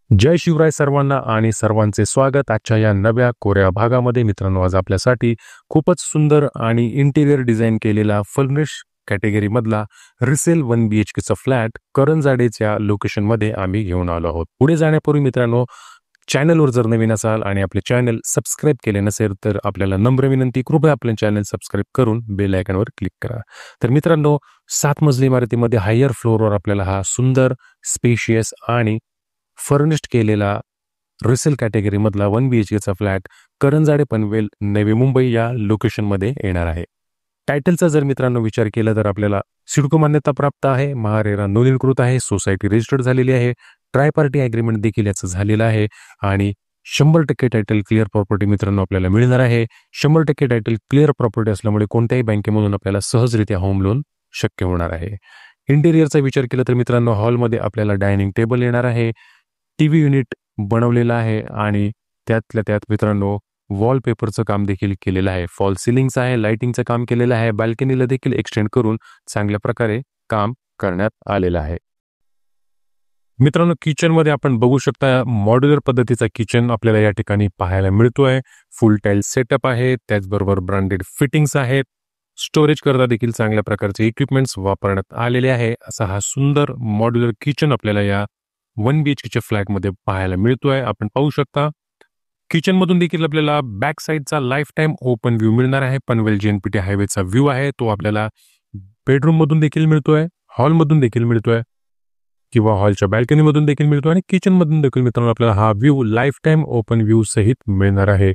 जय शिवराय सर्वांना आणि सर्वांचे स्वागत आजच्या या नव्या कोऱ्या भागामध्ये. मित्रांनो, आज आपल्यासाठी खूपच सुंदर आणि इंटिरियर डिझाइन केलेला फर्निश कॅटेगरी मधला रिसेल 1 BHK चा फ्लॅट करंजाडेच्या लोकेशनमध्ये आम्ही घेऊन आलो आहोत. पुढे जाण्यापूर्वी मित्रांनो, चॅनलवर जर नवीन असाल आणि आपले चॅनल सबस्क्राईब केले नसेल तर आपल्याला नम्र विनंती, कृपया आपले चॅनल सबस्क्राईब करून बेल आयकॉनवर क्लिक करा. तर मित्रांनो, 7 मजली इमारतीमध्ये हायर फ्लोअरवर आपल्याला हा सुंदर, स्पेशियस आणि फर्निश्ड केलेला रिसेल कॅटेगरी मधला 1 BHK चा फ्लॅट करंजाडे पनवेल, नवी मुंबई या लोकेशनमध्ये येणार आहे. टायटलचा जर मित्रांनो विचार केला तर आपल्याला सिडको मान्यता प्राप्त आहे, महारेरा नोंदणीकृत आहे, सोसायटी रजिस्टर्ड झालेली आहे, ट्राय पार्टी ॲग्रीमेंट देखील याचं झालेलं आहे आणि 100% टायटल क्लिअर प्रॉपर्टी मित्रांनो आपल्याला मिळणार आहे. 100% टायटल क्लिअर प्रॉपर्टी असल्यामुळे कोणत्याही बँकेमधून आपल्याला सहजरित्या होम लोन शक्य होणार आहे. इंटेरियरचा विचार केला तर मित्रांनो, हॉलमध्ये आपल्याला डायनिंग टेबल येणार आहे, टीव्ही युनिट बनवलेलं आहे आणि त्यातल्या त्यात मित्रांनो वॉलपेपरचं काम देखील केलेलं आहे. फॉल सिलिंग्स आहे, लाइटिंगचं काम केलेलं आहे, बाल्कनीला देखील एक्सटेंड करून चांगल्या प्रकारे काम करण्यात आलेलं आहे. मित्रांनो, किचनमध्ये आपण बघू शकता मॉड्युलर पद्धतीचा किचन आपल्याला या ठिकाणी पाहायला मिळतोय. फुल टाईल सेटअप आहे, त्याचबरोबर ब्रँडेड फिटिंग्स आहेत. स्टोरेज करता देखील चांगल्या प्रकारचे इक्विपमेंट्स वापरण्यात आलेले आहे. असा हा सुंदर मॉड्युलर किचन आपल्याला या 1 BHK फ्लॅटमध्ये पाहायला मिळतोय. आपण पाहू शकता किचन मधून देखील आपल्याला बॅक साईडचा लाईफ टाईम ओपन व्ह्यू मिळणार आहे. पनवेल JNPT हायवेचा व्ह्यू आहे, तो आपल्याला बेडरूम मधून देखील मिळतोय, हॉल मधून देखील मिळतोय किंवा हॉलच्या बॅल्कनी मधून देखील मिळतोय आणि किचन मधून देखील मित्रांनो आपल्याला हा view life time open view सहित मिळणार आहे.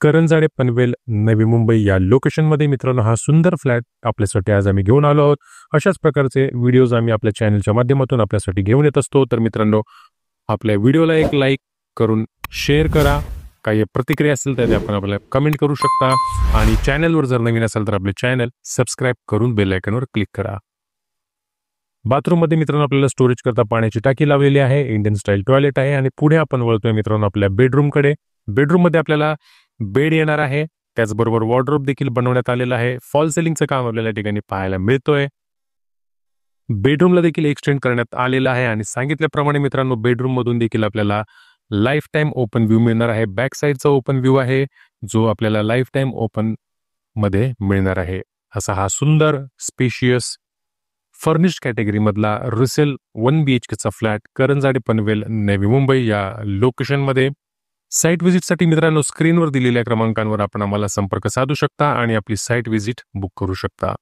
करंजाडे पनवेल, नवी मुंबई या लोकेशनमध्ये मित्रांनो हा सुंदर फ्लॅट आपल्यासाठी आज आम्ही घेऊन आलो आहोत. अशाच प्रकारचे व्हिडिओज आम्ही आपल्या चॅनलच्या माध्यमातून आपल्यासाठी घेऊन येत असतो. तर मित्रांनो, आपल्या व्हिडिओला एक लाईक करून शेअर करा. काही प्रतिक्रिया असेल तर आपण आपल्याला कमेंट करू शकता आणि चॅनलवर जर नवीन असेल तर आपले चॅनल सबस्क्राईब करून बेल आयकॉनवर क्लिक करा. बाथरूम मध्ये मित्रांनो आपल्याला स्टोरेज करता पाण्याची टाकी लावलेली आहे, इंडियन स्टाईल टॉयलेट आहे आणि पुढे आपण वळतोय मित्रांनो आपल्या बेडरूमकडे. बेडरूम मध्ये आपल्याला बेड येणार आहे, त्याचबरोबर वॉर्डरोब देखील बनवण्यात आलेला आहे. फॉल सिलिंगचं काम आपल्याला ठिकाणी पाहायला मिळतोय. बेडरूमला देखील एक्सटेंड करण्यात आलेला आहे आणि सांगितल्याप्रमाणे मित्रांनो बेडरूम मधून देखील आपल्याला लाईफ टाईम ओपन व्ह्यू मिळणार आहे. बॅक साईडचा ओपन व्ह्यू आहे जो आपल्याला लाईफ टाईम ओपन मध्ये मिळणार आहे. असा हा सुंदर, स्पेशियस, फर्निश्ड कॅटेगरी मधला रिसेल 1 BHK चा फ्लॅट करंजाडे पनवेल, नवी मुंबई या लोकेशनमध्ये. साईट व्हिजिटसाठी मित्रांनो स्क्रीनवर दिलेल्या क्रमांकांवर आपण आम्हाला संपर्क साधू शकता आणि आपली साईट व्हिजिट बुक करू शकता.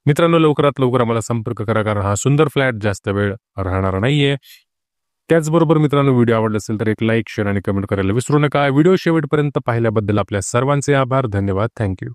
मित्रांनो, लवकरात लवकर आम्हाला संपर्क करा, कारण हा सुंदर फ्लॅट जास्त वेळ राहणार नाहीये. त्याचबरोबर मित्रांनो, व्हिडिओ आवडला असेल तर एक लाईक, शेअर आणि कमेंट करायला विसरू नका. व्हिडिओ शेवटपर्यंत पाहिल्याबद्दल आपल्या सर्वांचे आभार. धन्यवाद. थँक्यू.